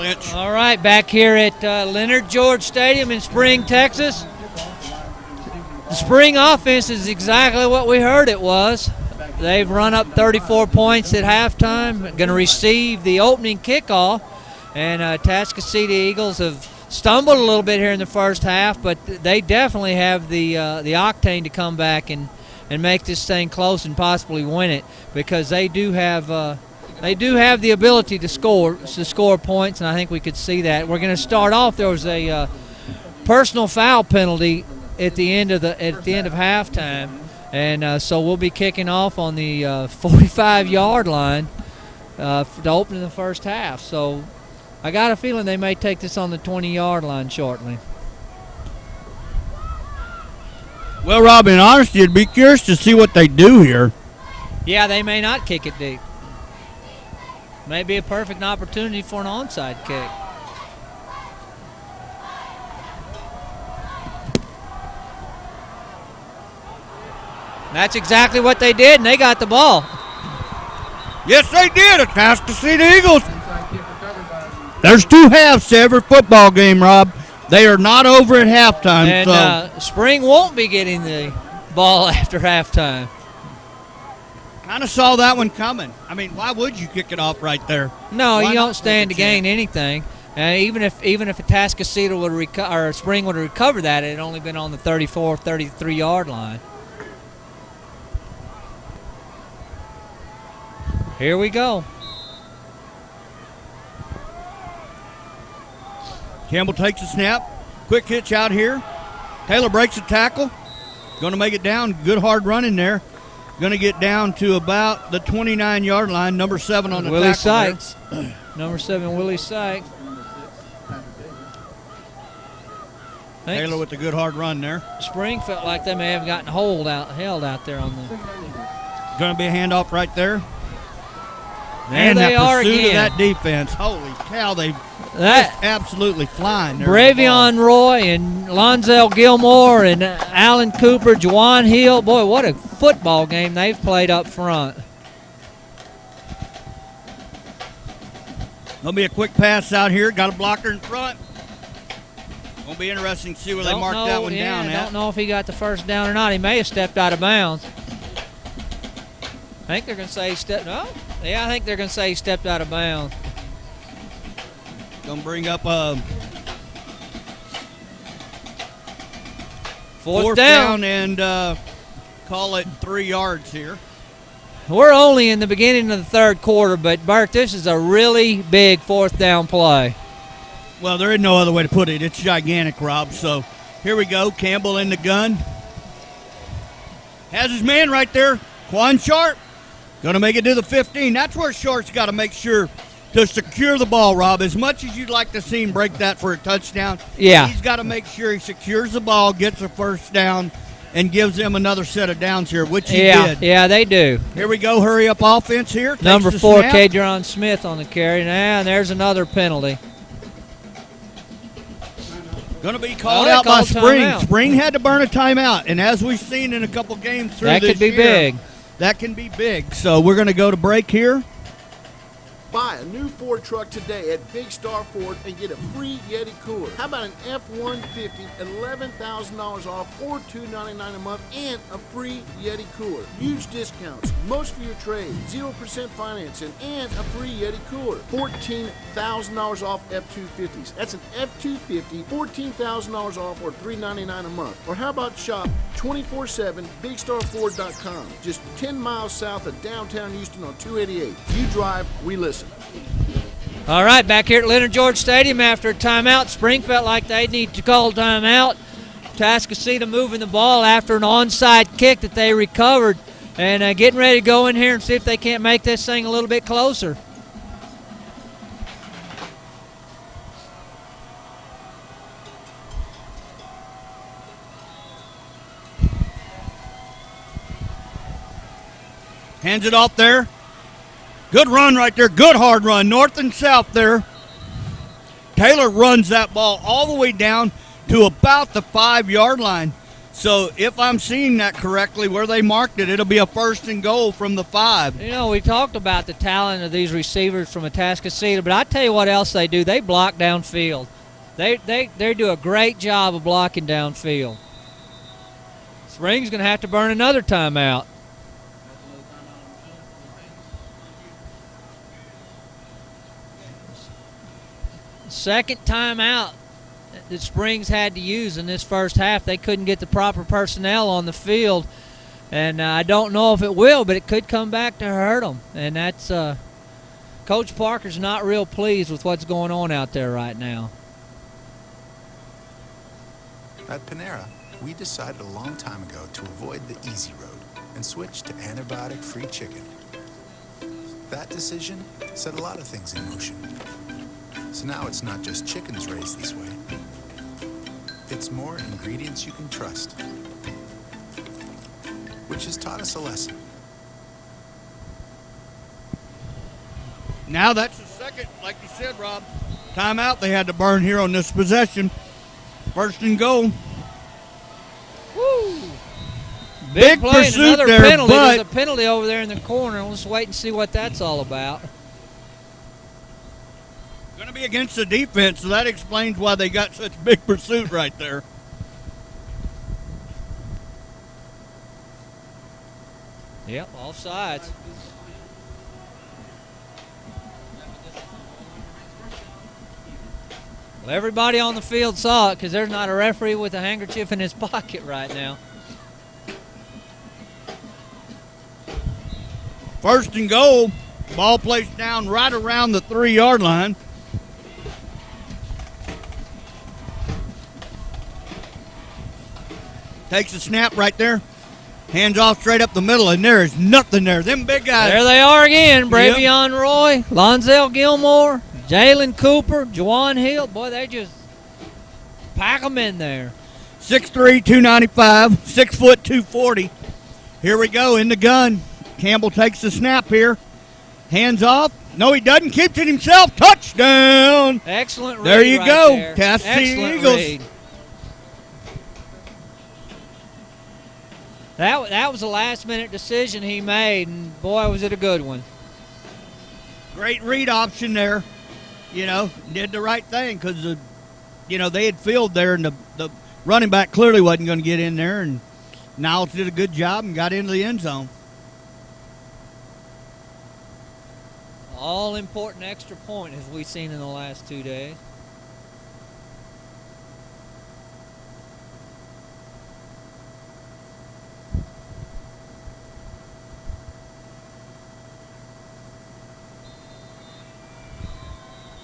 Lynch. All right, back here at Leonard George Stadium in Spring, Texas. The Spring offense is exactly what we heard it was. They've run up 34 points at halftime, going to receive the opening kickoff. And Atascocita Eagles have stumbled a little bit here in the first half, but they definitely have the octane to come back and make this thing close and possibly win it, because they do have the ability to score points, and I think we could see that. We're going to start off. There was a personal foul penalty at the end of halftime, and so we'll be kicking off on the 45-yard line to open the first half. So I got a feeling they may take this on the 20-yard line shortly. Well, Rob, in honesty, I'd be curious to see what they do here. Yeah, they may not kick it deep. May be a perfect opportunity for an onside kick. That's exactly what they did, and they got the ball. Yes, they did. Atascocita Eagles. There's 2 halves to every football game, Rob. They are not over at halftime. And Spring won't be getting the ball after halftime. Kind of saw that one coming. I mean, why would you kick it off right there? No, you don't stand to gain anything. Even if Atascocita would or Spring would have recovered that, it had only been on the 34, 33-yard line. Here we go. Campbell takes a snap. Quick hitch out here. Taylor breaks a tackle. Going to make it down. Good hard run in there. Going to get down to about the 29-yard line. Number 7 on the Willie tackle Sykes. Number 7, Willie Sykes. Taylor with the good hard run there. Spring felt like they may have gotten held out there on the. Going to be a handoff right there. There and they are pursuit again. of that defense. Holy cow, they just absolutely flying there. Bravion Roy and Lonzel Gilmore and Alan Cooper, Juwan Hill. Boy, what a football game they've played up front. There'll be a quick pass out here. Got a blocker in front. Won't be interesting to see where they mark that one down at. I don't know if he got the first down or not. He may have stepped out of bounds. I think they're going to say he stepped. No? Yeah, I think they're going to say he stepped out of bounds. Going to bring up fourth down and call it 3 yards here. We're only in the beginning of the third quarter, but Bert, this is a really big fourth down play. Well, there is no other way to put it. It's gigantic, Rob. So here we go. Campbell in the gun. Has his man right there. Quan Sharp. Going to make it to the 15. That's where Sharp's got to make sure to secure the ball, Rob. As much as you'd like to see him break that for a touchdown, yeah, he's got to make sure he secures the ball, gets a first down, and gives them another set of downs here, which he did. Yeah, they do. Here we go. Hurry up offense here. Number 4, Kadron Smith on the carry. Now, and there's another penalty. Going to be called out by Spring. Spring had to burn a timeout, and as we've seen in a couple games through this year, that could be big. That can be big. So we're going to go to break here. Buy a new Ford truck today at Big Star Ford and get a free Yeti cooler. How about an F-150, $11,000 off or $299 a month and a free Yeti cooler. Huge discounts, most for your trade, 0% financing, and a free Yeti cooler. $14,000 off F-250s. That's an F-250, $14,000 off or $399 a month. Or how about shop 24/7 BigStarFord.com. Just 10 miles south of downtown Houston on 288. You drive, we listen. All right, back here at Leonard George Stadium after a timeout. Spring felt like they need to call timeout. Atascocita moving the ball after an onside kick that they recovered and getting ready to go in here and see if they can't make this thing a little bit closer. Hands it off there. Good run right there. Good hard run. North and south there. Taylor runs that ball all the way down to about the 5-yard line. So if I'm seeing that correctly, where they marked it, it'll be a 1st and goal from the 5. You know, we talked about the talent of these receivers from Atascocita, but I tell you what else they do. They block downfield. They do a great job of blocking downfield. Spring's going to have to burn another timeout. Second timeout that Springs had to use in this first half. They couldn't get the proper personnel on the field, and I don't know if it will, but it could come back to hurt them. And that's Coach Parker's not real pleased with what's going on out there right now. At Panera, we decided a long time ago to avoid the easy road and switch to antibiotic-free chicken. That decision set a lot of things in motion. So now it's not just chickens raised this way. It's more ingredients you can trust, which has taught us a lesson. Now that's the second, like you said, Rob, timeout they had to burn here on this possession. 1st and goal. Woo! Big play, pursuit another there, penalty. but There's a penalty over there in the corner. Let's wait and see what that's all about. going to be against the defense, so that explains why they got such big pursuit right there. Yep, offsides. Well, everybody on the field saw it because there's not a referee with a handkerchief in his pocket right now. 1st and goal. Ball placed down right around the 3-yard line. Takes a snap right there. Hands off straight up the middle, and there is nothing there. Them big guys. There they are again. Bravion Roy, Lonzel Gilmore, Jalen Cooper, Juwan Hill. Boy, they just pack them in there. 6'3", 295, 6 foot, 240. Here we go in the gun. Campbell takes the snap here. Hands off. No, he doesn't. Keeps it himself. Touchdown. Excellent read. There you right go. there. Atascocita Excellent Eagles. read. That was a last-minute decision he made, and boy, was it a good one. Great read option there. You know, did the right thing because, they had filled there, and the running back clearly wasn't going to get in there, and Niles did a good job and got into the end zone. All-important extra point, as we've seen in the last 2 days.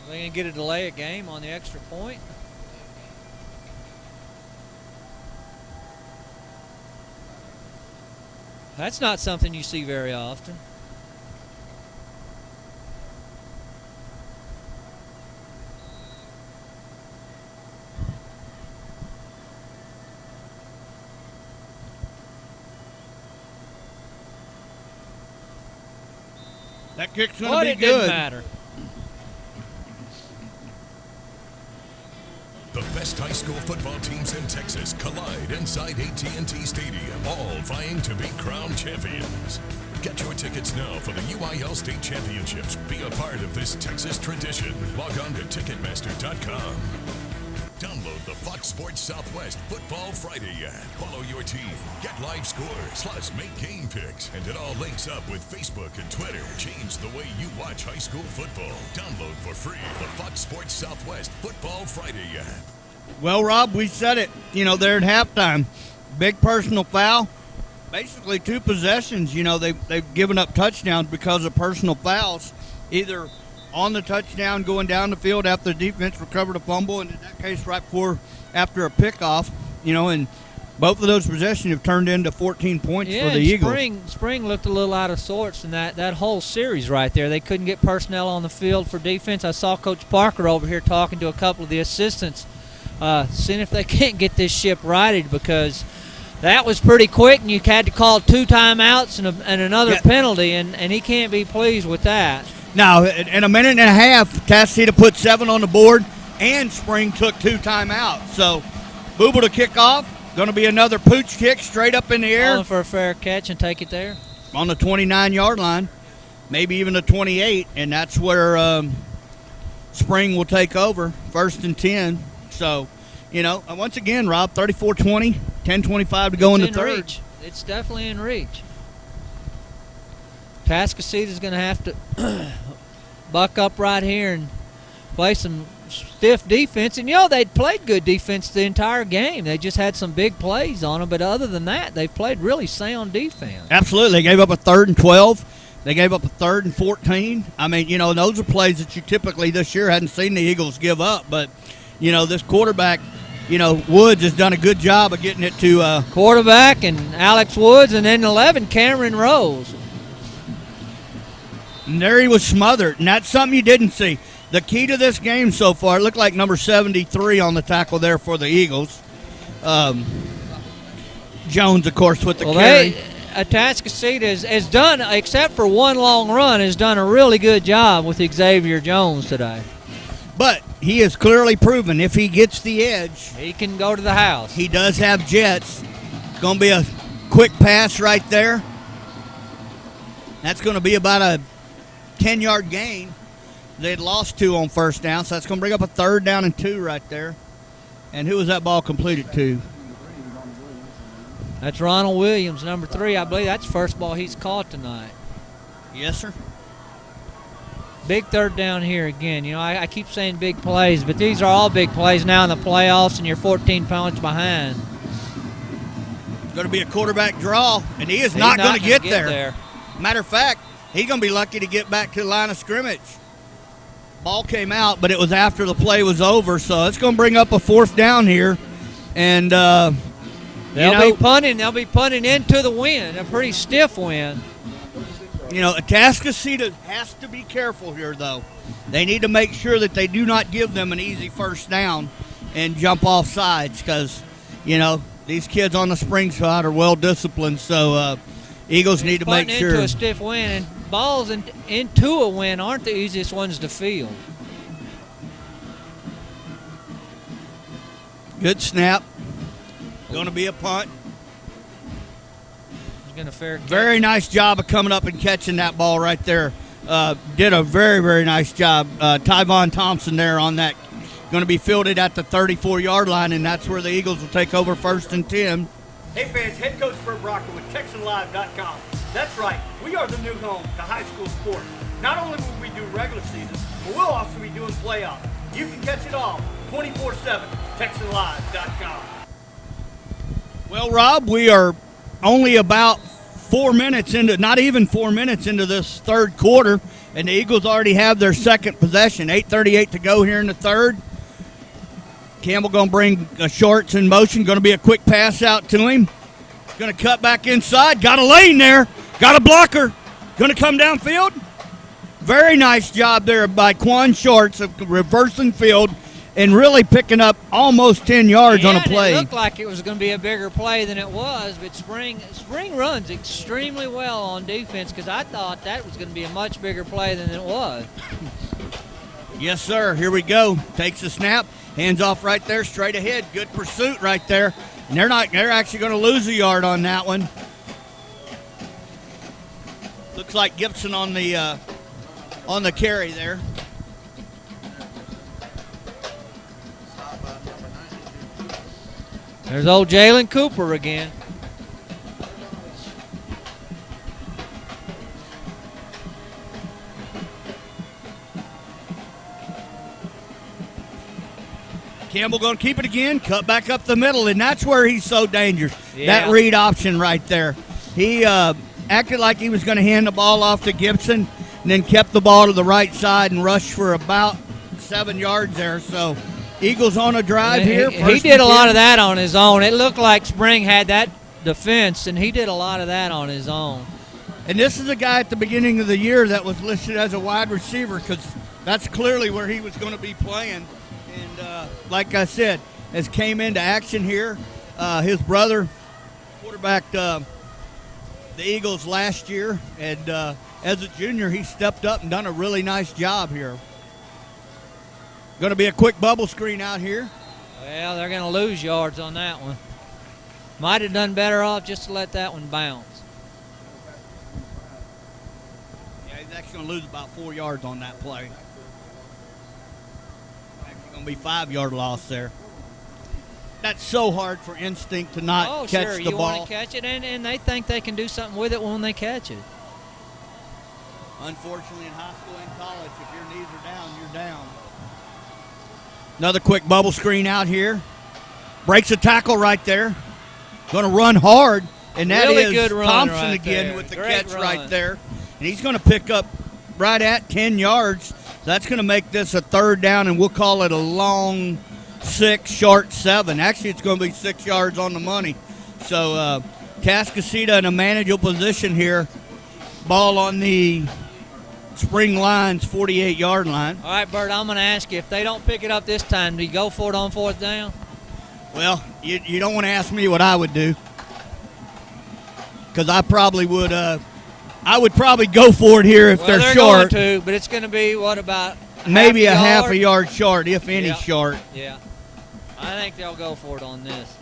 They going to get a delay of game on the extra point. That's not something you see very often. That kick's going to But be it good. didn't matter. The best high school football teams in Texas collide inside AT&T Stadium, all vying to be crowned champions. Get your tickets now for the UIL State Championships. Be a part of this Texas tradition. Log on to Ticketmaster.com. Download the Fox Sports Southwest Football Friday app. Follow your team, get live scores, plus make game picks. And it all links up with Facebook and Twitter. Change the way you watch high school football. Download for free the Fox Sports Southwest Football Friday app. Well, Rob, we said it, there at halftime. Big personal foul. Basically 2 possessions, they've given up touchdowns because of personal fouls. Either on the touchdown going down the field after the defense recovered a fumble, and in that case right after a pickoff, and both of those possessions have turned into 14 points for the Eagles. Spring looked a little out of sorts in that whole series right there. They couldn't get personnel on the field for defense. I saw Coach Parker over here talking to a couple of the assistants, seeing if they can't get this ship righted, because that was pretty quick, and you had to call 2 timeouts and another penalty, and he can't be pleased with that. Now, in a minute and a half, Atascocita put 7 on the board, and Spring took 2 timeouts. So, Booble to kick off. Going to be another pooch kick straight up in the air. Calling for a fair catch and take it there. On the 29-yard line, maybe even the 28, and that's where Spring will take over, 1st and 10. So, once again, Rob, 34-20, 10:25 to go in the third. Reach. It's definitely in reach. Atascocita is going to have to buck up right here and play some stiff defense. And, they'd played good defense the entire game. They just had some big plays on them. But other than that, they've played really sound defense. Absolutely. They gave up a 3rd and 12. They gave up a 3rd and 14. I mean, those are plays that you typically this year hadn't seen the Eagles give up. But, this quarterback, Woods has done a good job of getting it to quarterback and Alex Woods, and then 11, Cameron Rose. And there he was smothered, and that's something you didn't see. The key to this game so far, it looked like number 73 on the tackle there for the Eagles. Jones, of course, with the carry. Atascocita has done, except for one long run, has done a really good job with Xavier Jones today. But he has clearly proven if he gets the edge, he can go to the house. He does have jets. It's going to be a quick pass right there. That's going to be about a 10-yard gain. They'd lost 2 on first down, so that's going to bring up a 3rd down and 2 right there. And who was that ball completed to? That's Ronald Williams, number 3. I believe that's the first ball he's caught tonight. Yes, sir. Big 3rd down here again. I keep saying big plays, but these are all big plays now in the playoffs, and you're 14 points behind. Going to be a quarterback draw, and he is not going to get there. Matter of fact, he's going to be lucky to get back to the line of scrimmage. Ball came out, but it was after the play was over, so it's going to bring up a 4th down here. And they'll be punting. They'll be punting into the wind, a pretty stiff wind. Atascocita has to be careful here, though. They need to make sure that they do not give them an easy first down and jump off sides because, these kids on the Spring side are well disciplined, so Eagles need to make sure. Into a stiff wind, and balls into a wind aren't the easiest ones to field. Good snap. Going to be a punt. Going to fair catch. Very nice job of coming up and catching that ball right there. Did a very, very nice job. Tyvon Thompson there on that. Going to be fielded at the 34-yard line, and that's where the Eagles will take over 1st and 10. Hey fans, head coach Bert Brocker with TexanLive.com. That's right, we are the new home to high school sports. Not only will we do regular season, but we'll also be doing playoffs. You can catch it all 24/7, TexanLive.com. Well, Rob, we are only about 4 minutes into, not even 4 minutes into this third quarter, and the Eagles already have their second possession. 8:38 to go here in the third. Campbell going to bring Shorts in motion. Going to be a quick pass out to him. Going to cut back inside. Got a lane there. Got a blocker. Going to come downfield. Very nice job there by Quan Shorts of reversing field and really picking up almost 10 yards on a play. It looked like it was going to be a bigger play than it was, but Spring runs extremely well on defense because I thought that was going to be a much bigger play than it was. Yes, sir. Here we go. Takes the snap. Hands off right there, straight ahead. Good pursuit right there. And they're actually going to lose a yard on that one. Looks like Gibson on the carry there. There's old Jalen Cooper again. Campbell going to keep it again, cut back up the middle, and that's where he's so dangerous. Yeah. That read option right there. He acted like he was going to hand the ball off to Gibson and then kept the ball to the right side and rushed for about 7 yards there. So Eagles on a drive here. He did a lot of that on his own. It looked like Spring had that defense, and he did a lot of that on his own. And this is a guy at the beginning of the year that was listed as a wide receiver because that's clearly where he was going to be playing. And like I said, has came into action here. His brother quarterbacked the Eagles last year, and as a junior, he stepped up and done a really nice job here. Going to be a quick bubble screen out here. Well, they're going to lose yards on that one. Might have done better off just to let that one bounce. Yeah, he's actually going to lose about 4 yards on that play. Actually going to be 5-yard loss there. That's so hard for Instinct to not catch sure. the You ball. want to catch it, and they think they can do something with it when they catch it. Unfortunately, in high school and college, if your knees are down, you're down. Another quick bubble screen out here. Breaks a tackle right there. Going to run hard, and that Really is good run Thompson right again there. with the Great catch run. right there. And he's going to pick up right at 10 yards. So that's going to make this a 3rd down, and we'll call it a long 6, short 7. Actually, it's going to be 6 yards on the money. So Atascocita in a manageable position here. Ball on the Spring Line's 48-yard line. All right, Bert, I'm going to ask you, if they don't pick it up this time, do you go for it on 4th down? Well, you don't want to ask me what I would do, because I probably would. I would probably go for it here if Well, they're going short. to, but it's going to be, what, about Maybe a half a yard? yard short, if any Yep. short. Yeah. I think they'll go for it on this.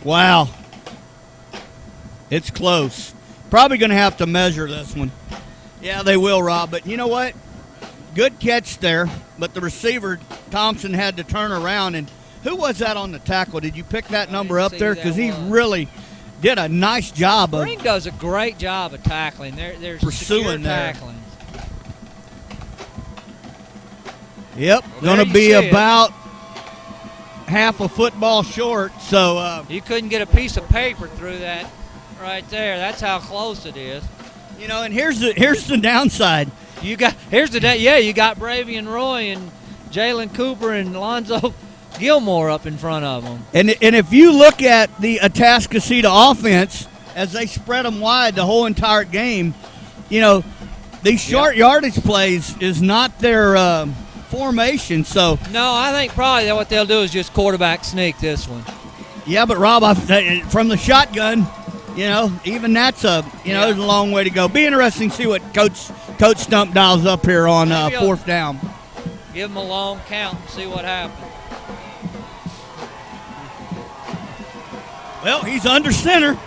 Wow. It's close. Probably going to have to measure this one. Yeah, they will, Rob. But you know what? Good catch there. But the receiver, Thompson, had to turn around. And who was that on the tackle? Did you pick that number didn't up see there? who that Because he was. really did a nice job of Spring does a great job of tackling. They're Pursuing secure there. tackling. Yep, Well, going there to you be see it. about half a football short. So, You couldn't get a piece of paper through that right there. That's how close it is. you know, and here's the downside. You got you got Bravey and Roy and Jalen Cooper and Lonzo Gilmore up in front of them. And if you look at the Atascocita offense as they spread them wide the whole entire game, you know, these short yardage plays is not their formation. So No, I think probably what they'll do is just quarterback sneak this one. yeah, but Rob, from the shotgun, you know, even that's there's a long way to go. Be interesting to see what Coach Stump dials up here on Maybe 4th down. Give them a long count and see what happens. Well, he's under center.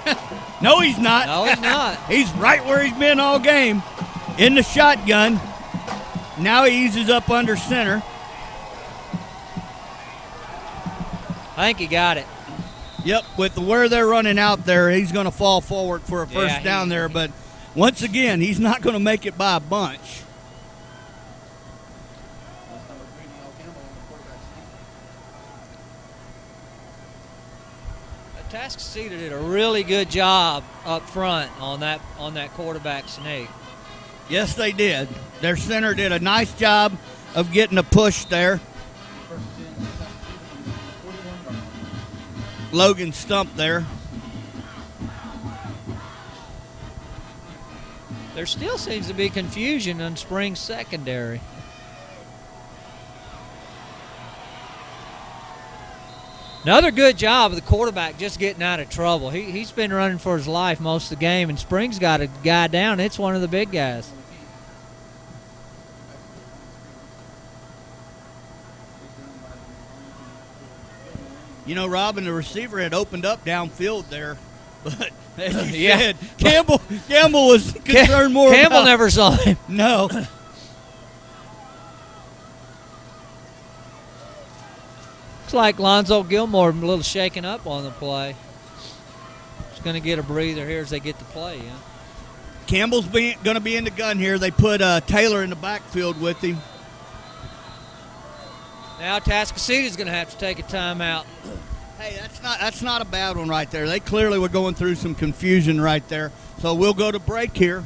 No, he's not. No, he's not. He's right where he's been all game, in the shotgun. Now he eases up under center. I think he got it. Yep, with where they're running out there, he's going to fall forward for a first Yeah, down there. But once again, he's not going to make it by a bunch. Atascocita did a really good job up front on that quarterback sneak. Yes, they did. Their center did a nice job of getting a push there. Logan Stump there. There still seems to be confusion on Spring's secondary. Another good job of the quarterback just getting out of trouble. He's been running for his life most of the game, and Spring's got a guy down. It's one of the big guys. You know, Robin, the receiver had opened up downfield there. But as you Yeah. said, Campbell was concerned more Campbell about. never saw him. No. Looks like Lonzo Gilmore a little shaken up on the play. He's going to get a breather here as they get the play in. Campbell's going to be in the gun here. They put Taylor in the backfield with him. Now Atascocita's going to have to take a timeout. Hey, that's not a bad one right there. They clearly were going through some confusion right there. So we'll go to break here.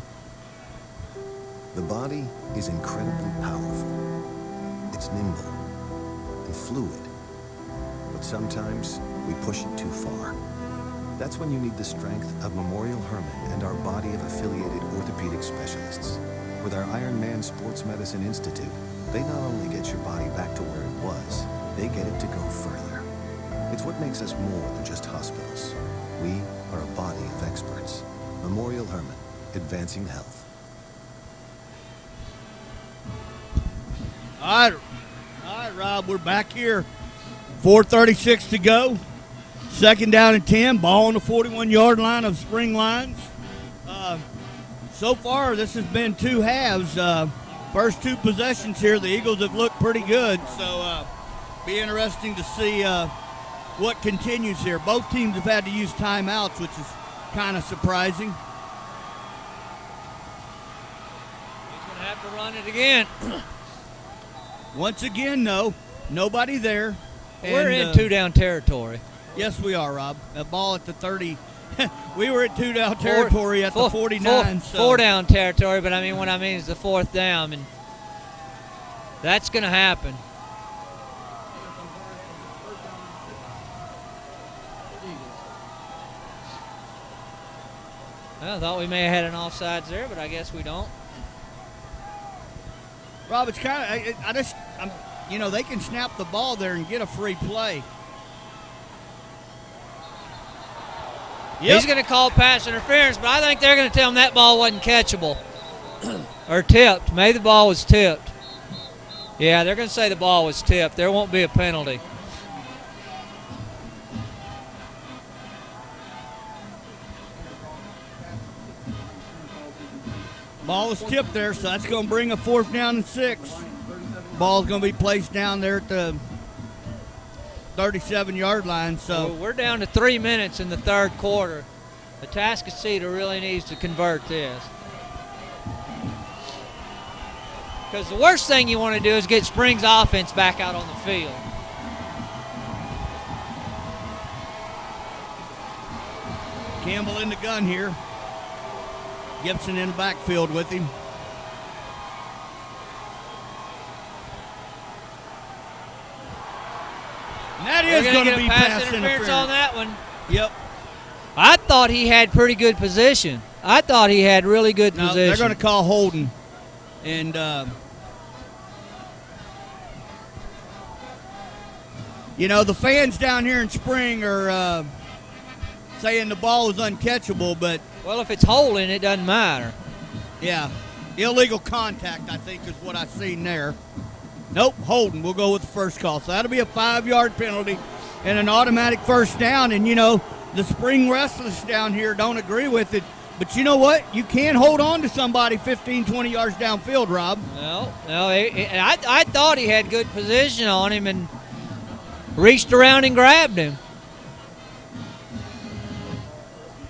The body is incredibly powerful. It's nimble and fluid. But sometimes we push it too far. That's when you need the strength of Memorial Hermann and our body of affiliated orthopedic specialists. With our Iron Man Sports Medicine Institute, they not only get your body back to where it was, they get it to go further. It's what makes us more than just hospitals. We are a body of experts. Memorial Hermann, advancing health. All right, Rob, we're back here. 4:36 to go. Second down and 10. Ball on the 41-yard line of Spring Lions. So far, this has been two halves. First two possessions here, the Eagles have looked pretty good. So be interesting to see what continues here. Both teams have had to use timeouts, which is kind of surprising. He's going to have to run it again. Once again, no, nobody there. We're in two-down territory. Yes, we are, Rob. A ball at the 30. We were at two-down territory at the 49. Four-down territory, but I mean, what I mean is the fourth down, and that's going to happen. Well, I thought we may have had an offsides there, but I guess we don't. Rob, it's kind of, they can snap the ball there and get a free play. Yep. He's going to call pass interference, but I think they're going to tell him that ball wasn't catchable or tipped. Maybe the ball was tipped. Yeah, they're going to say the ball was tipped. There won't be a penalty. Ball was tipped there, so that's going to bring a 4th down and 6. Ball's going to be placed down there at the 37-yard line. So we're down to 3 minutes in the third quarter. Atascocita really needs to convert this. Because the worst thing you want to do is get Spring's offense back out on the field. Campbell in the gun here. Gibson in the backfield with him. And that is going to be pass interference on that one. Yep. I thought he had pretty good position. I thought he had really good position. They're going to call holding. And the fans down here in Spring are saying the ball is uncatchable, but well, if it's holding, it doesn't matter. Yeah, illegal contact, I think, is what I've seen there. Nope, holding. We'll go with the first call. So that'll be a 5-yard penalty and an automatic first down. And, the Spring Restless down here don't agree with it. But you know what? You can hold on to somebody 15, 20 yards downfield, Rob. No, I thought he had good position on him and reached around and grabbed him.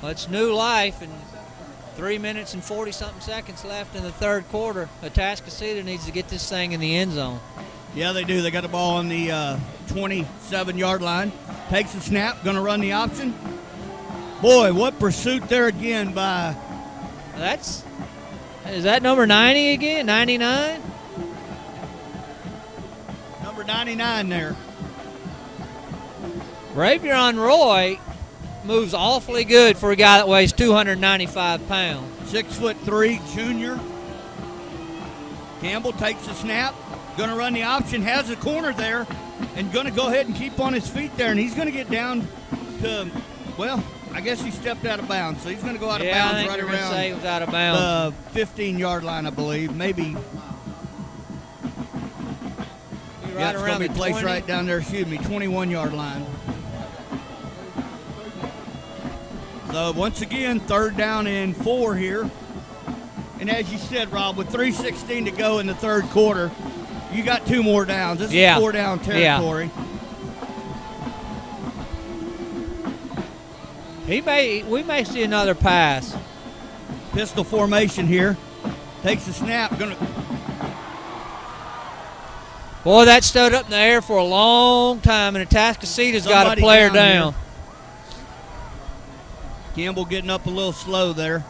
Well, it's new life, and 3 minutes and 40-something seconds left in the third quarter. Atascocita needs to get this thing in the end zone. Yeah, they do. They got the ball on the 27-yard line. Takes the snap, going to run the option. Boy, what pursuit there again by... Is that number 90 again? 99? Number 99 there. Ravion Roy moves awfully good for a guy that weighs 295 pounds. 6'3", junior. Campbell takes the snap, going to run the option, has a corner there, and going to go ahead and keep on his feet there, and he's going to get down to, well, I guess he stepped out of bounds, so he's going to go out of bounds right around say he was out of bounds. The 15-yard line, I believe. Maybe. Right it's around going to be the placed 20. right down there, 21-yard line. So once again, 3rd down and 4 here. And as you said, Rob, with 3:16 to go in the third quarter, you got 2 more downs. This is 4-down territory. Yeah. We may see another pass. Pistol formation here. Takes the snap. Boy, that stood up in the air for a long time, and Atascocita's got a player down. Campbell getting up a little slow there.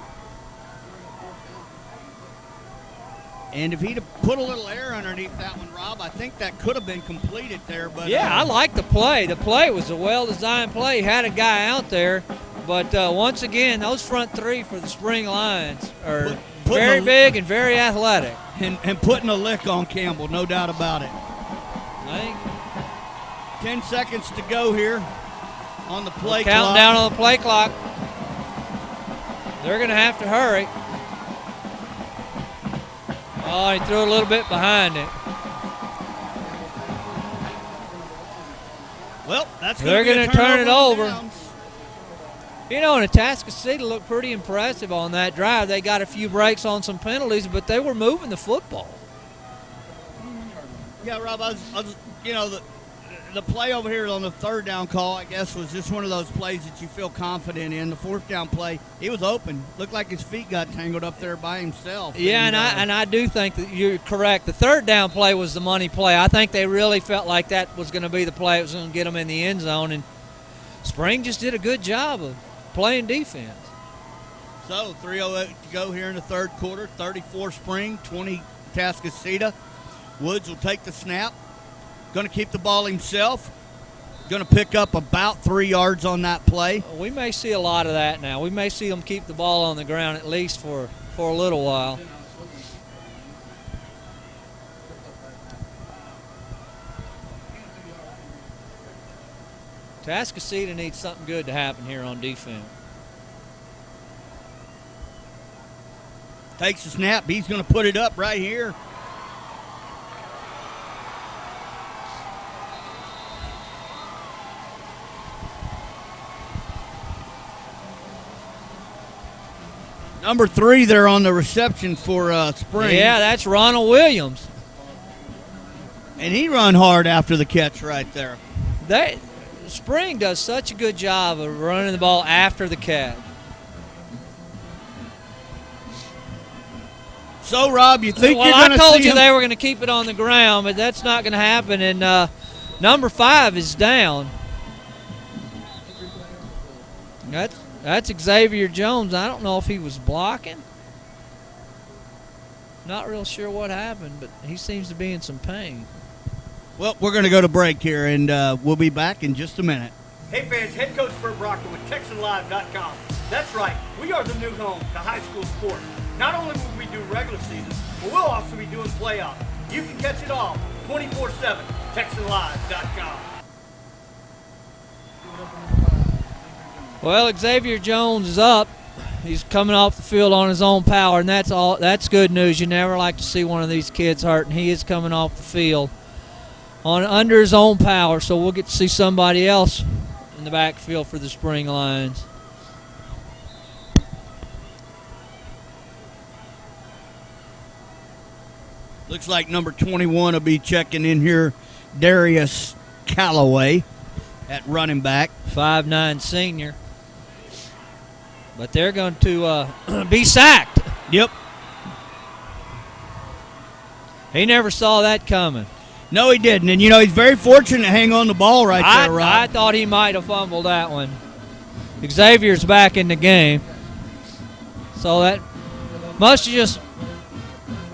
And if he'd have put a little air underneath that one, Rob, I think that could have been completed there. But yeah, I like the play. The play was a well-designed play. He had a guy out there. But once again, those front 3 for the Spring Lions are very big and very athletic. And putting a lick on Campbell, no doubt about it. I think 10 seconds to go here on the play clock. Counting down on the play clock. They're going to have to hurry. Oh, he threw a little bit behind it. Well, that's They're going gonna to turn it over. Downs. You know, and Atascocita looked pretty impressive on that drive. They got a few breaks on some penalties, but they were moving the football. Yeah, Rob, I was the play over here on the third down call, I guess, was just one of those plays that you feel confident in. The fourth down play, he was open. Looked like his feet got tangled up there by himself. Yeah, and I do think that you're correct. The third down play was the money play. I think they really felt like that was going to be the play that was going to get them in the end zone, and Spring just did a good job of playing defense. So 3:08 to go here in the third quarter. 34 Spring, 20 Atascocita. Woods will take the snap. Going to keep the ball himself. Going to pick up about 3 yards on that play. We may see a lot of that now. We may see them keep the ball on the ground at least for a little while. Atascocita needs something good to happen here on defense. Takes the snap. He's going to put it up right here. Number 3 there on the reception for Spring. Yeah, that's Ronald Williams. And he run hard after the catch right there. Spring does such a good job of running the ball after the catch. So, Rob, you think you're going to see I told you him? they were going to keep it on the ground, but that's not going to happen. And number 5 is down. That's Xavier Jones. I don't know if he was blocking. Not real sure what happened, but he seems to be in some pain. Well, we're going to go to break here, and we'll be back in just a minute. Hey fans, head coach Bert Brockman with TexanLive.com. That's right, we are the new home to high school sports. Not only will we do regular season, but we'll also be doing playoffs. You can catch it all 24/7, TexanLive.com. Well, Xavier Jones is up. He's coming off the field on his own power, and that's good news. You never like to see one of these kids hurt, and he is coming off the field under his own power, so we'll get to see somebody else in the backfield for the Spring Lions. Looks like number 21 will be checking in here, Darius Calloway at running back. 5'9" senior. But they're going to be sacked. Yep. He never saw that coming. No, he didn't. And, he's very fortunate to hang on the ball right there, Rob. I thought he might have fumbled that one. Xavier's back in the game. So that must have just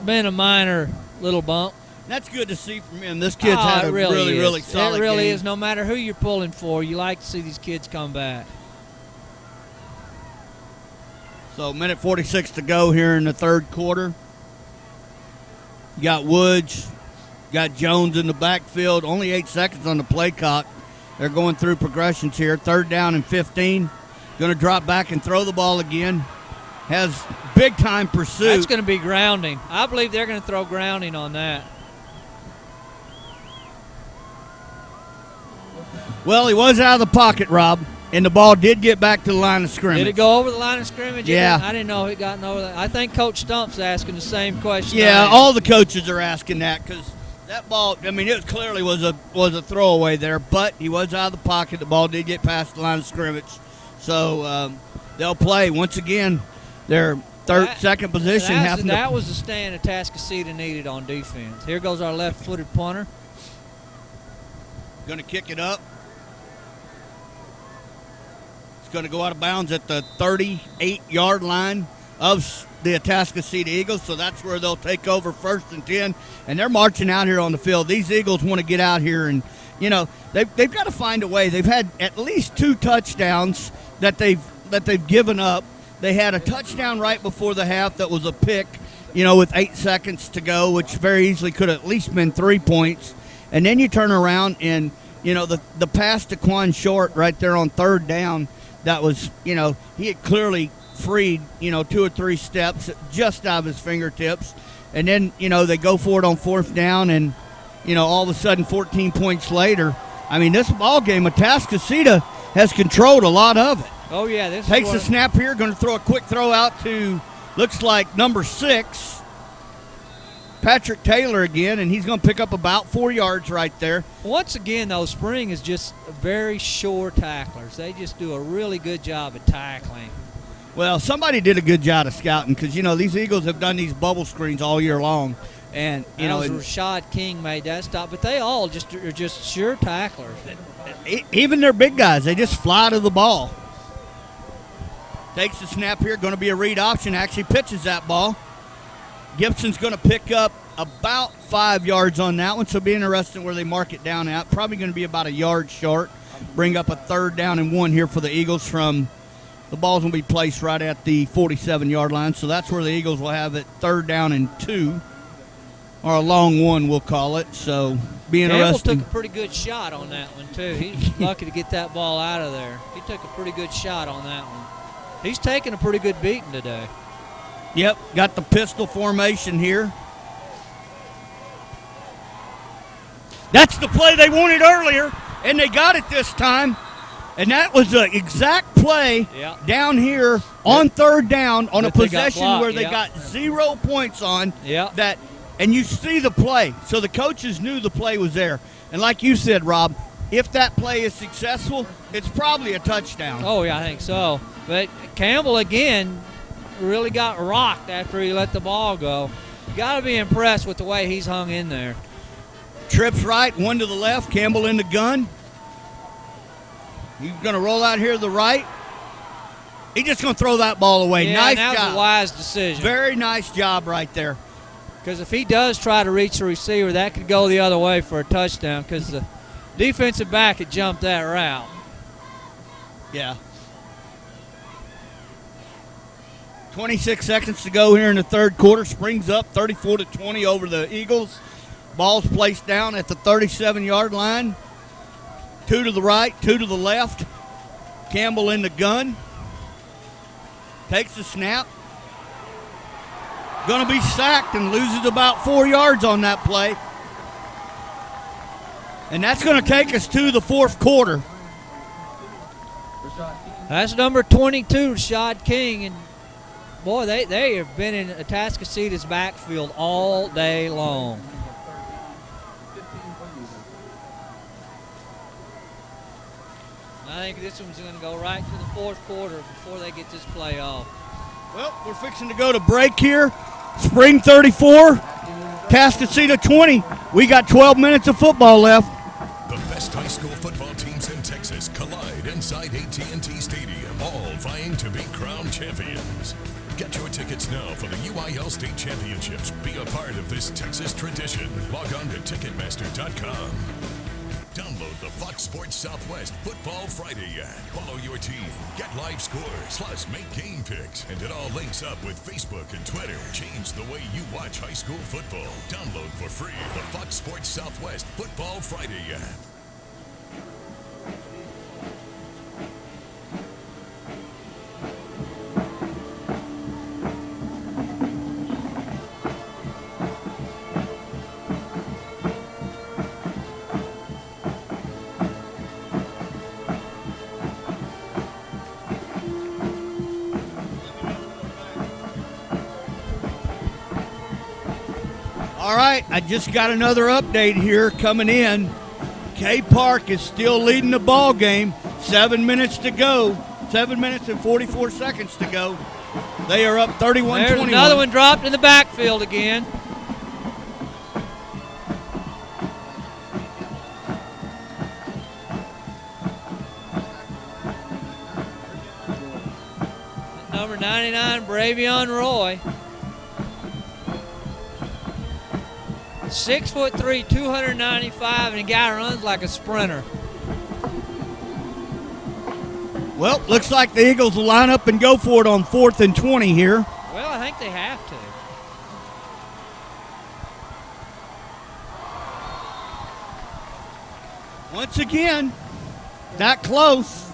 been a minor little bump. That's good to see from him. This kid's had a really solid game. It really is. No matter who you're pulling for, you like to see these kids come back. So, minute 46 to go here in the third quarter. You got Woods, got Jones in the backfield. Only 8 seconds on the play clock. They're going through progressions here. 3rd down and 15. Going to drop back and throw the ball again. Has big-time pursuit. That's going to be grounding. I believe they're going to throw grounding on that. Well, he was out of the pocket, Rob, and the ball did get back to the line of scrimmage. Did it go over the line of scrimmage? Yeah. I didn't know it got over that. I think Coach Stump's asking the same question. Yeah, all the coaches are asking that because that ball, it clearly was a throwaway there, but he was out of the pocket. The ball did get past the line of scrimmage. So they'll play. Once again, their second position. That was the stand Atascocita needed on defense. Here goes our left-footed punter. Going to kick it up. Going to go out of bounds at the 38-yard line of the Atascocita Eagles, so that's where they'll take over 1st and 10, and they're marching out here on the field. These Eagles want to get out here, and they've got to find a way. They've had at least 2 touchdowns that they've given up. They had a touchdown right before the half that was a pick, with 8 seconds to go, which very easily could have at least been 3 points, and then you turn around and the pass to Quan Short right there on 3rd down. That was, he had clearly freed, 2 or 3 steps just out of his fingertips. And then, they go for it on 4th down, and, all of a sudden 14 points later, I mean, this ball game, Atascocita has controlled a lot of it. Oh, yeah. This Takes is the what, snap here, going to throw a quick throw out to, looks like number 6, Patrick Taylor again, and he's going to pick up about 4 yards right there. Once again, though, Spring is just very sure tacklers. They just do a really good job at tackling. Well, somebody did a good job of scouting because, these Eagles have done these bubble screens all year long. And, Rashad King made that stop, but they all are just sure tacklers. Even their big guys, they just fly to the ball. Takes the snap here, going to be a read option, actually pitches that ball. Gibson's going to pick up about 5 yards on that one, so be interesting where they mark it down at. Probably going to be about a yard short. Bring up a 3rd down and 1 here for the Eagles from the ball's going to be placed right at the 47-yard line, so that's where the Eagles will have it 3rd down and 2. Or a long 1, we'll call it. So, be interesting. Campbell took a pretty good shot on that one, too. He's lucky to get that ball out of there. He took a pretty good shot on that one. He's taking a pretty good beating today. Yep, got the pistol formation here. That's the play they wanted earlier, and they got it this time. And that was the exact play down here on 3rd down on a possession where they got 0 points on. That. And you see the play. So the coaches knew the play was there. And like you said, Rob, if that play is successful, it's probably a touchdown. Oh, yeah, I think so. But Campbell, again, really got rocked after he let the ball go. You got to be impressed with the way he's hung in there. Trips right, 1 to the left. Campbell in the gun. He's going to roll out here to the right. He's just going to throw that ball away. Yeah, nice that job. was a wise decision. Very nice job right there. Because if he does try to reach the receiver, that could go the other way for a touchdown because the defensive back had jumped that route. Yeah. 26 seconds to go here in the 3rd quarter. Springs up 34-20 over the Eagles. Ball's placed down at the 37-yard line. 2 to the right, 2 to the left. Campbell in the gun. Takes the snap. Going to be sacked and loses about 4 yards on that play. And that's going to take us to the 4th quarter. That's number 22, Rashad King. And, boy, they have been in Atascocita's backfield all day long. I think this one's going to go right to the 4th quarter before they get this play off. Well, we're fixing to go to break here. Spring 34, Atascocita 20. We got 12 minutes of football left. The best high school football teams in Texas collide inside AT&T Stadium, all vying to be crowned champions. Get your tickets now for the UIL State Championships. Be a part of this Texas tradition. Log on to Ticketmaster.com. Download the Fox Sports Southwest Football Friday app. Follow your team, get live scores, plus make game picks. And it all links up with Facebook and Twitter. Change the way you watch high school football. Download for free the Fox Sports Southwest Football Friday app. All right, I just got another update here coming in. K Park is still leading the ball game. 7 minutes to go. 7 minutes and 44 seconds to go. They are up 31-21. There's another one dropped in the backfield again. Number 99, Bravion Roy. 6'3", 295, and the guy runs like a sprinter. Well, looks like the Eagles will line up and go for it on 4th and 20 here. Well, I think they have to. Once again, that close.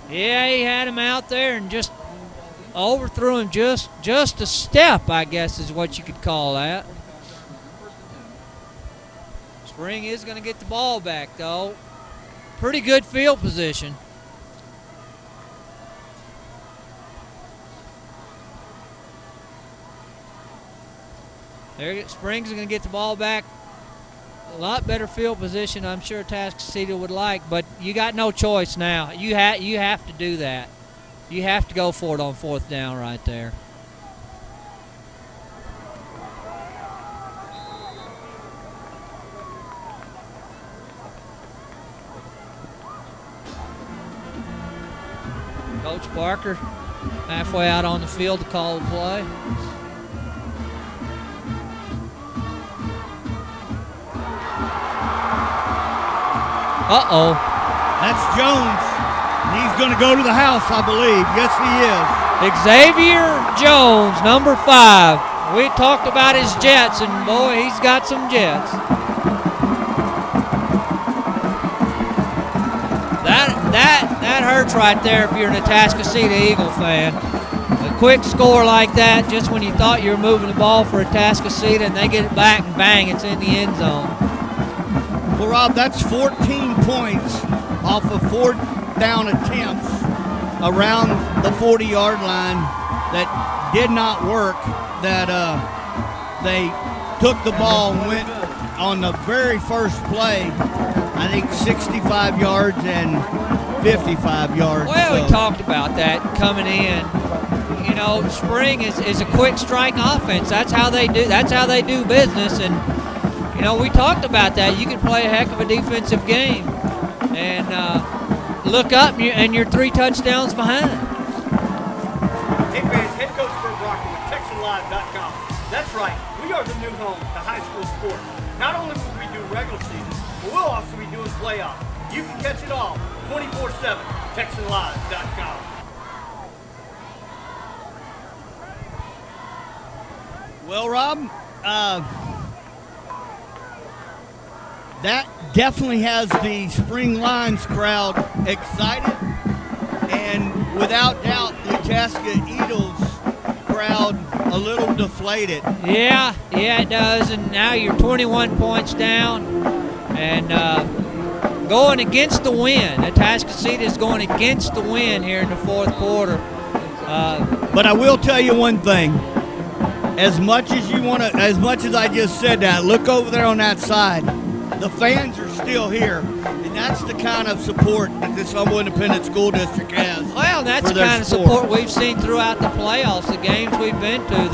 Yeah, he had him out there and just overthrew him just a step, I guess is what you could call that. Spring is going to get the ball back, though. pretty good field position. Springs are going to get the ball back. A lot better field position, I'm sure Atascocita would like, but you got no choice now. You have to do that. You have to go for it on 4th down right there. Coach Barker halfway out on the field to call the play. Uh-oh. That's Jones. And he's going to go to the house, I believe. Yes, he is. Xavier Jones, number 5. We talked about his jets, and boy, he's got some jets. That hurts right there if you're an Atascocita Eagle fan. A quick score like that, just when you thought you were moving the ball for Atascocita, and they get it back and bang, it's in the end zone. Well, Rob, that's 14 points off of 4th down attempts around the 40-yard line that did not work, that they took the ball and went on the very first play, I think 65 yards and 55 yards. Well, we talked about that coming in. You know, Spring is a quick strike offense. That's how they do business, and you know, we talked about that. You can play a heck of a defensive game and look up and you're 3 touchdowns behind. Hey fans, head coach Bert Brockman with TexanLive.com. That's right, we are the new home to high school sports. Not only will we do regular season, but we'll also be doing playoffs. You can catch it all 24/7, TexanLive.com. Well, Rob, that definitely has the Spring Lions crowd excited, and without doubt, the Atascocita Eagles crowd a little deflated. Yeah, it does, and now you're 21 points down, and going against the wind. Atascocita is going against the wind here in the 4th quarter. But I will tell you one thing. As much as I just said that, look over there on that side. The fans are still here, and that's the kind of support that this Humble Independent School District has. Well, that's the kind of support we've seen throughout the playoffs, the games we've been to.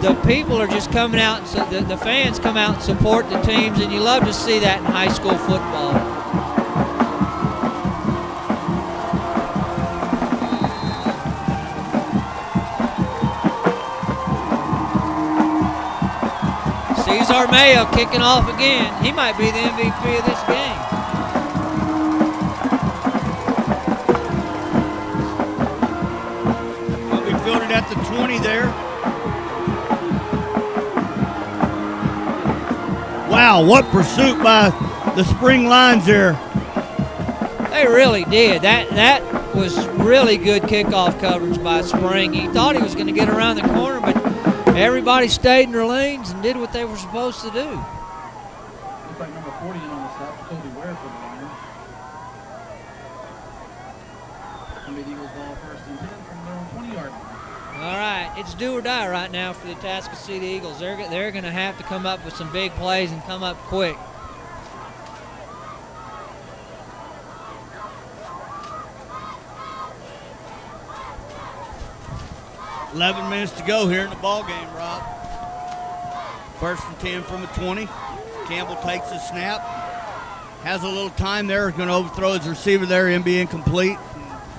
The people are just coming out, and the fans come out and support the teams, and you love to see that in high school football. Cesar Mayo kicking off again. He might be the MVP of this game. Well, we fielded at the 20 there. Wow, what pursuit by the Spring Lions there. They really did. That was really good kickoff coverage by Spring. He thought he was going to get around the corner, but everybody stayed in their lanes and did what they were supposed to do. Looks like number 40 in on the stop, Toby Ware for the Lions. Somebody Eagles ball 1st and 10 from their own 20-yard line. All right, it's do or die right now for the Atascocita Eagles. They're going to have to come up with some big plays and come up quick. $11 minutes to go here in the ball game, Rob. 1st and 10 from the 20. Campbell takes the snap. Has a little time there. Going to overthrow his receiver there and be incomplete.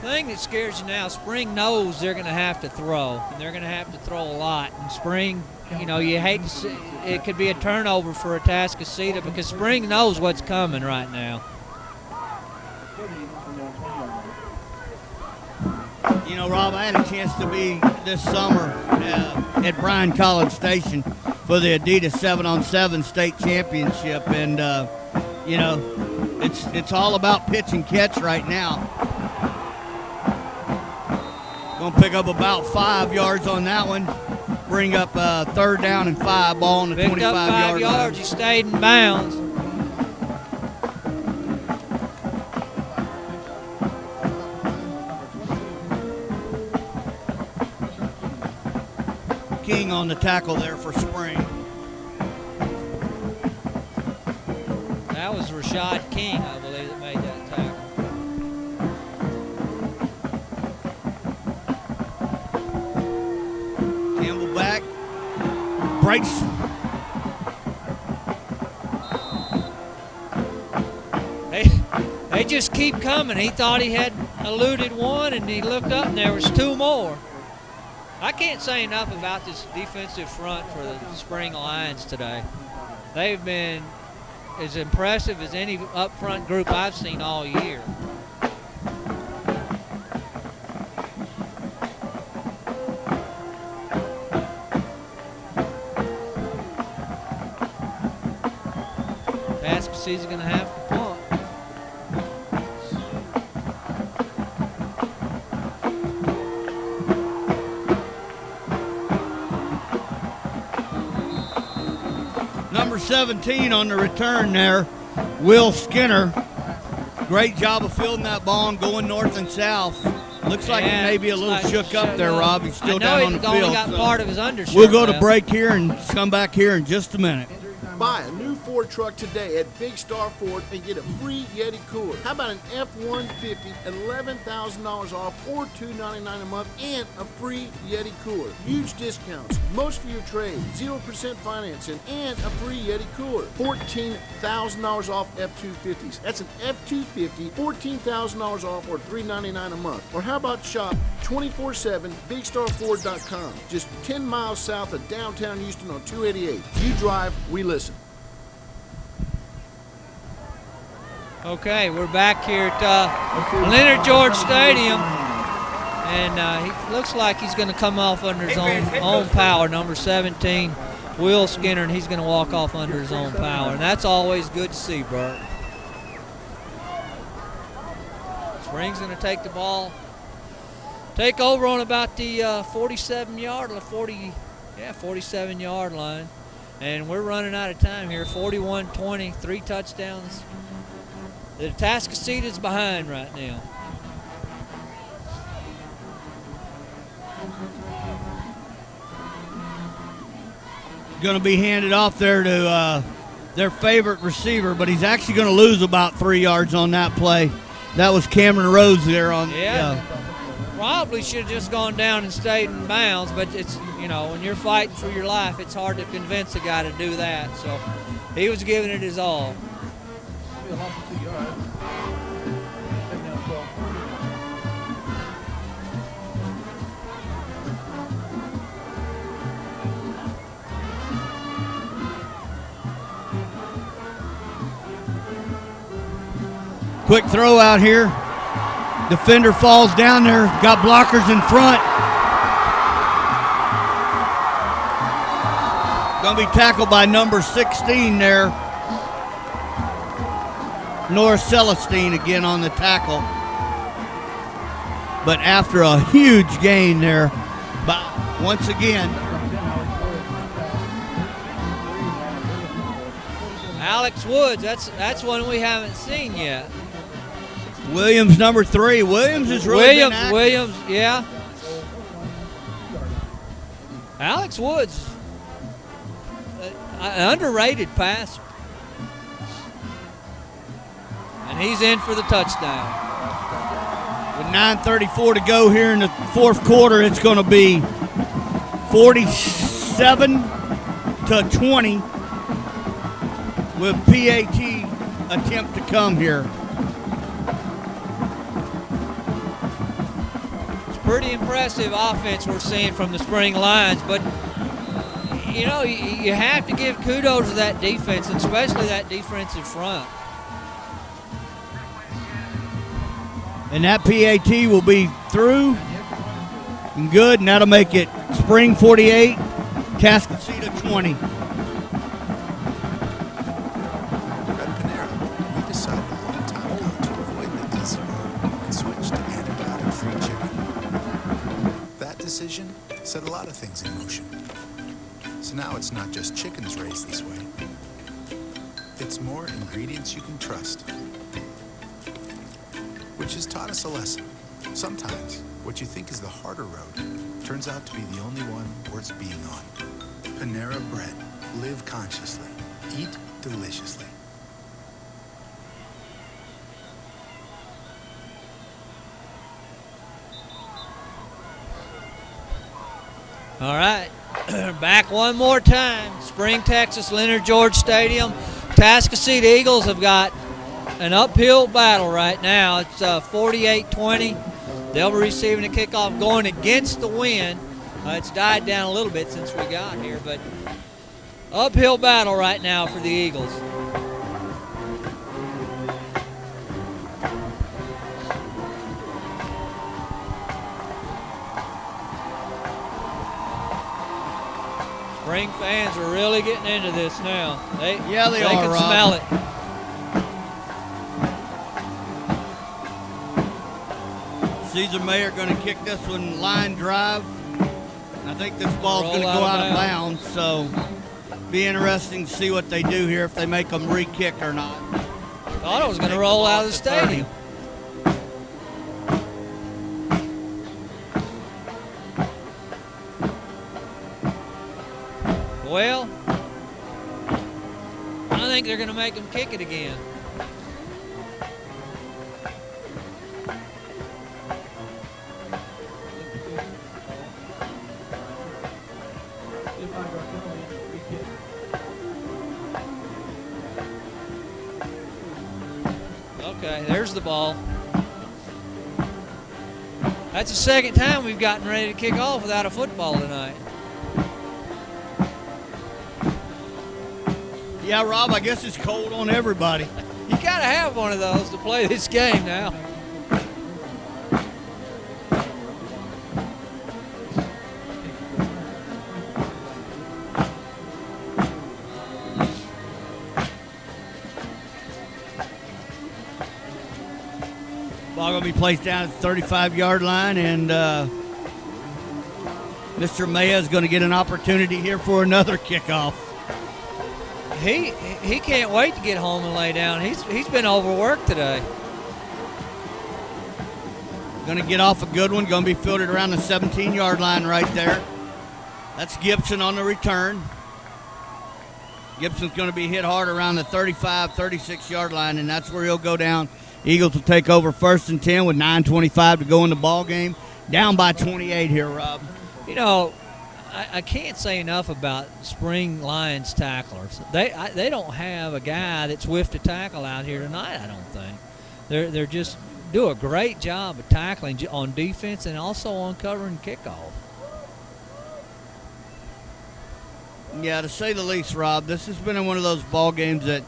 The thing that scares you now, Spring knows they're going to have to throw, and they're going to have to throw a lot. And Spring, you know, you hate to see it could be a turnover for Atascocita because Spring knows what's coming right now. You know, Rob, I had a chance to be this summer at Bryan College Station for the Adidas 7-on-7 state championship, and you know, it's all about pitch and catch right now. Going to pick up about 5 yards on that one. Bring up 3rd down and 5, ball on the 25-yard line. Picked up 5 yards. He stayed in bounds. King on the tackle there for Spring. That was Rashad King, I believe, that made that tackle. Campbell back. Breaks. They just keep coming. He thought he had eluded one, and he looked up, and there was two more. I can't say enough about this defensive front for the Spring Lions today. They've been as impressive as any up front group I've seen all year. Atascocita's going to have to punt. Number 17 on the return there, Will Skinner. Great job of fielding that ball and going north and south. Looks like he may be a little shook up there, Rob. He's still down on the field. Only got part of his undershirt. We'll go to break here and come back here in just a minute. Buy a new Ford truck today at Big Star Ford and get a free Yeti cooler. How about an F-150 at $11,000 off or $299 a month and a free Yeti cooler? Huge discounts, most for your trade, 0% financing, and a free Yeti cooler. $14,000 off F-250s. That's an F-250, $14,000 off or $399 a month. Or how about shop 24/7 BigStarFord.com, just 10 miles south of downtown Houston on 288. You drive, we listen. Okay, we're back here at Leonard George Stadium, and he looks like he's going to come off under his own power, number 17, Will Skinner, and he's going to walk off under his own power, and that's always good to see, Bert. Spring's going to take the ball, take over on about the 47-yard line, and we're running out of time here, 41-20, 3 touchdowns. The Atascocita's behind right now. Going to be handed off there to their favorite receiver, but he's actually going to lose about 3 yards on that play. That was Cameron Rhodes there on. Yeah. Probably should have just gone down and stayed in bounds, but it's, you know, when you're fighting for your life, it's hard to convince a guy to do that. So he was giving it his all. Quick throw out here. Defender falls down there. Got blockers in front. Going to be tackled by number 16 there. Norris Celestine again on the tackle. But after a huge gain there, but once again, Alex Woods, that's one we haven't seen yet. Williams, number 3. Williams is really been active. Williams, yeah. Alex Woods, an underrated passer. And he's in for the touchdown. With 9:34 to go here in the fourth quarter, it's going to be 47-20 with PAT attempt to come here. Pretty impressive offense we're seeing from the Spring Lions, but you know, you have to give kudos to that defense, and especially that defensive front. And that PAT will be through and good, and that'll make it Spring 48, Atascocita 20. Set a lot of things in motion. So now it's not just chickens raised this way. It's more ingredients you can trust. Which has taught us a lesson. Sometimes what you think is the harder road turns out to be the only one worth being on. Panera Bread. Live consciously. Eat deliciously. All right, back one more time. Spring, Texas, Leonard George Stadium. Atascocita Eagles have got an uphill battle right now. It's 48-20. They'll be receiving a kickoff going against the wind. It's died down a little bit since we got here, but uphill battle right now for the Eagles. Spring fans are really getting into this now. They are, can Rob. smell it. Caesar Mayer going to kick this one line drive. I think this ball's going to go out of bounds, so be interesting to see what they do here, if they make them re-kick or not. Thought it was going to roll out of the stadium. Well, I think they're going to make them kick it again. Okay, there's the ball. That's the second time we've gotten ready to kick off without a football tonight. Yeah, Rob, I guess it's cold on everybody. You got to have one of those to play this game now. Ball going to be placed down at the 35-yard line, and Mr. Maya is going to get an opportunity here for another kickoff. He can't wait to get home and lay down. He's been overworked today. Going to get off a good one. Going to be fielded around the 17-yard line right there. That's Gibson on the return. Gibson's going to be hit hard around the 35, 36-yard line, and that's where he'll go down. Eagles will take over 1st and 10 with 9:25 to go in the ball game. Down by 28 here, Rob. You know, I can't say enough about Spring Lions tacklers. They don't have a guy that's swift to tackle out here tonight, I don't think. They're just do a great job of tackling on defense and also on covering kickoff. Yeah, to say the least, Rob, this has been one of those ball games that,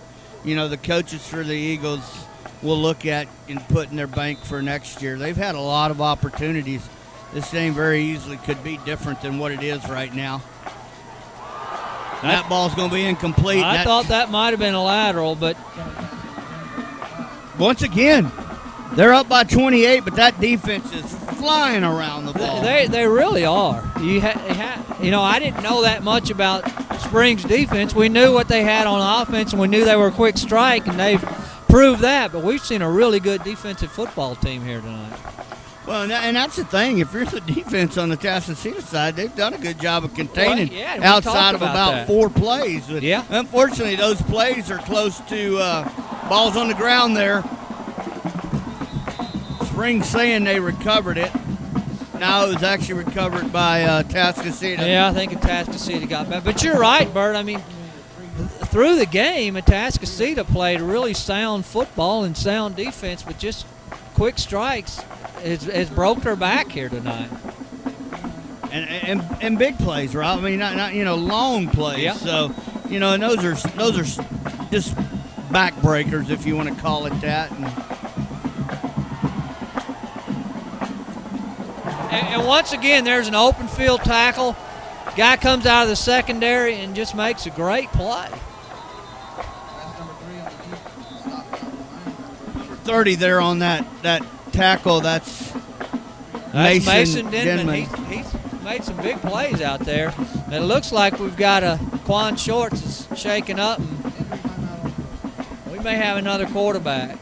you know, the coaches for the Eagles will look at and put in their bank for next year. They've had a lot of opportunities. This game very easily could be different than what it is right now. That ball's going to be incomplete. I thought that might have been a lateral, but once again, they're up by 28, but that defense is flying around the ball. They really are. You know, I didn't know that much about Spring's defense. We knew what they had on offense, and we knew they were a quick strike, and they've proved that. But we've seen a really good defensive football team here tonight. Well, and that's the thing. If you're the defense on the Atascocita side, they've done a good job of containing outside of about 4 plays. But unfortunately, those plays are close to balls on the ground there. Spring saying they recovered it. No, it was actually recovered by Atascocita. Yeah, I think Atascocita got back. But you're right, Bert. I mean, through the game, Atascocita played really sound football and sound defense, but just quick strikes has broke her back here tonight. And big plays, Rob. I mean, not long plays. Yeah. So, and those are just backbreakers, if you want to call it that. And once again, there's an open field tackle. Guy comes out of the secondary and just makes a great play. 30 there on that tackle. That's Mason Denman. He's made some big plays out there. It looks like we've got Quan Shorts is shaking up, and we may have another quarterback.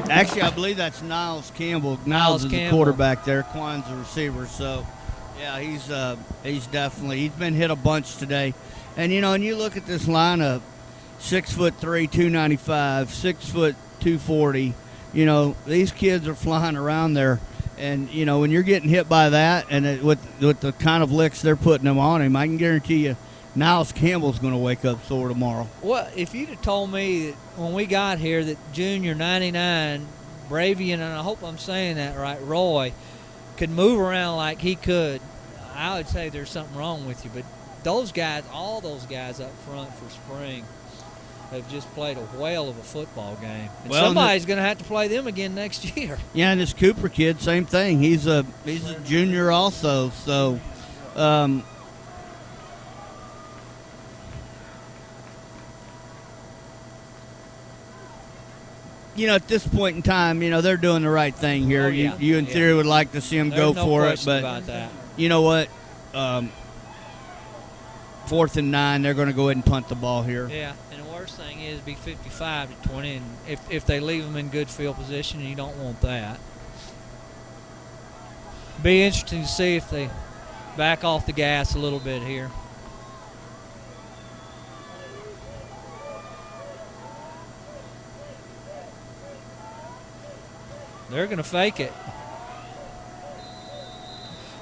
Actually, I believe that's Niles Campbell. Niles is the quarterback there. Quan's the receiver. So, Yeah, he's definitely been hit a bunch today, and and you look at this lineup: 6'3", 295, 6', 240. These kids are flying around there, and when you're getting hit by that, and with the kind of licks they're putting them on him, I can guarantee you, Niles Campbell's going to wake up sore tomorrow. Well, if you'd have told me that when we got here that Junior 99, Bravian, and I hope I'm saying that right, Roy, could move around like he could, I would say there's something wrong with you. But those guys, all those guys up front for spring, have just played a whale of a football game. And somebody's going to have to play them again next year. Yeah, and this Cooper kid, same thing. He's a junior also. So, at this point in time, they're doing the right thing here. Oh, yeah. You in theory would like to see them go no for it, question but about that. you know what? 4th and 9, they're going to go ahead and punt the ball here. Yeah, and the worst thing is be 55-20, and if they leave them in good field position, you don't want that. Be interesting to see if they back off the gas a little bit here. They're going to fake it.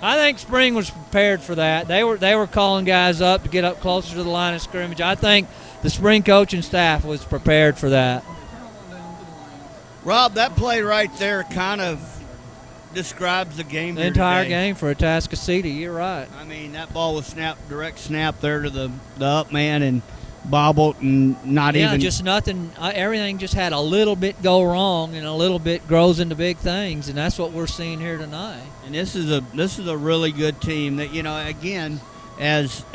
I think Spring was prepared for that. They were calling guys up to get up closer to the line of scrimmage. I think the Spring coaching staff was prepared for that. Rob, that play right there kind of describes the game. The entire today. game for Atascocita. You're right. I mean, that ball was direct snap there to the up man and bobbled and not even. Yeah, just nothing. Everything just had a little bit go wrong, and a little bit grows into big things, and that's what we're seeing here tonight. And this is a really good team that again, as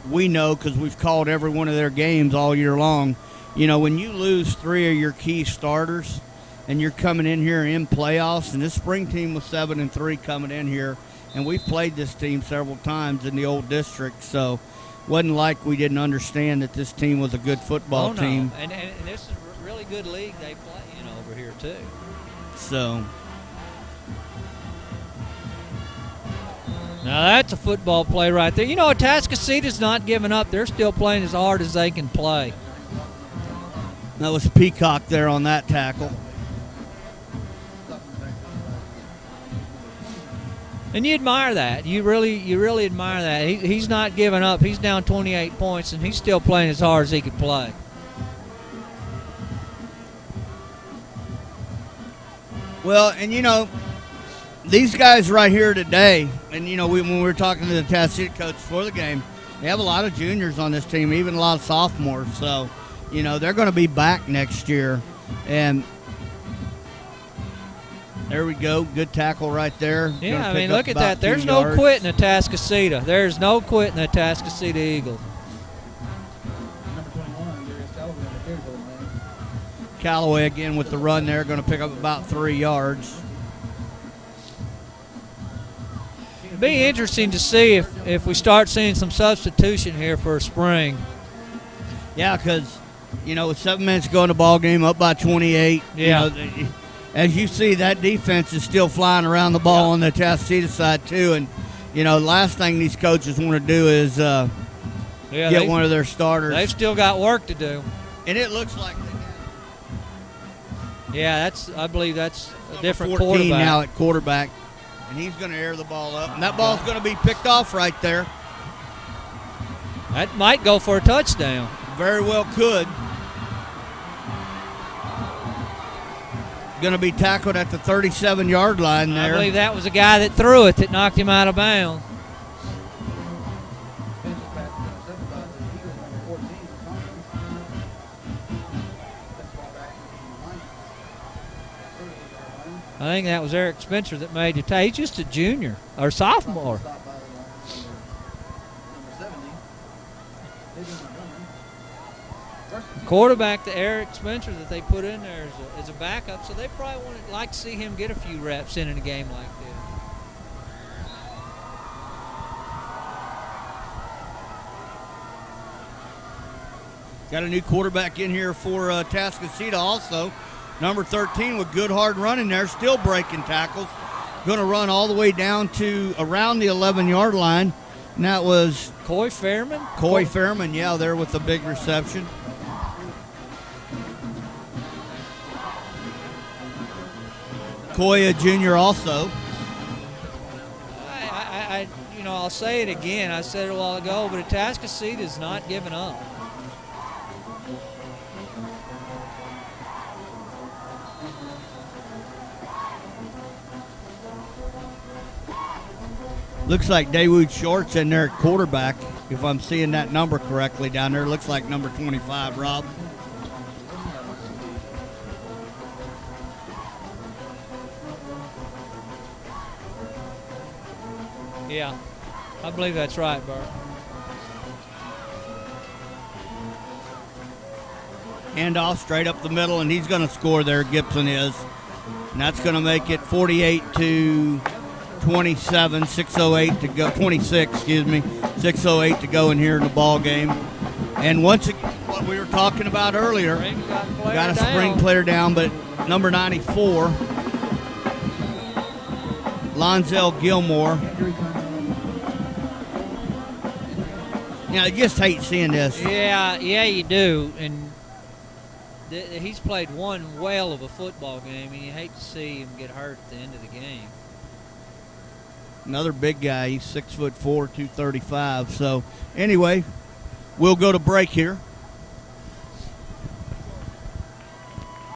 we know because we've called every one of their games all year long. When you lose 3 of your key starters, and you're coming in here in playoffs, and this Spring team was 7-3 coming in here, and we've played this team several times in the old district, so. Wasn't like we didn't understand that this team was a good football team. And this is a really good league they play over here too. So now that's a football play right there. Atascocita's not giving up. They're still playing as hard as they can play. that was Peacock there on that tackle. And you admire that. You really admire that. He's not giving up. He's down 28 points, and he's still playing as hard as he could play. Well, and these guys right here today, and when we were talking to the Atascocita coach for the game, they have a lot of juniors on this team, even a lot of sophomores. So, they're going to be back next year. And there we go. Good tackle right there. Yeah, look at that. There's no quitting Atascocita. There's no quitting the Atascocita Eagles. Number 21, Darius Callaway, in the field goal line. Callaway again with the run there, going to pick up about 3 yards. It'd be interesting to see if we start seeing some substitution here for spring. Yeah, because, with 7 minutes to go in the ball game, up by 28. Yeah. As you see, that defense is still flying around the ball on the Atascocita side, too. And, last thing these coaches want to do is get one of their starters. They've still got work to do. And it looks like they have. Yeah, I believe that's a different 14 quarterback. now at quarterback. And he's going to air the ball up. And that ball's going to be picked off right there. That might go for a touchdown. Very well could. Going to be tackled at the 37-yard line there. I believe that was the guy that threw it that knocked him out of bounds. I think that was Eric Spencer that made the tackle. He's just a junior or sophomore. Quarterback to Eric Spencer that they put in there as a backup, so they probably like to see him get a few reps in a game like this. Got a new quarterback in here for Atascocita also. Number 13 with good hard running there, still breaking tackles. going to run all the way down to around the 11-yard line. And that was Coy Fairman? Coy Fairman, yeah, there with the big reception. Coy, a junior also. I'll say it again. I said it a while ago, but Atascocita is not giving up. Looks like Dawood Short's in there at quarterback, if I'm seeing that number correctly down there. Looks like number 25, Rob. Yeah, I believe that's right, Bert. Handoff straight up the middle, and he's going to score there, Gibson is. And that's going to make it 48-27, 6:08 to go, 26, excuse me, 6:08 to go in here in the ball game. And once again, what we were talking about earlier, got a spring player down, but number 94, Lonzel Gilmore. I just hate seeing this. Yeah, you do. And he's played one whale of a football game, and you hate to see him get hurt at the end of the game. Another big guy. He's 6'4", 235. So, anyway, we'll go to break here.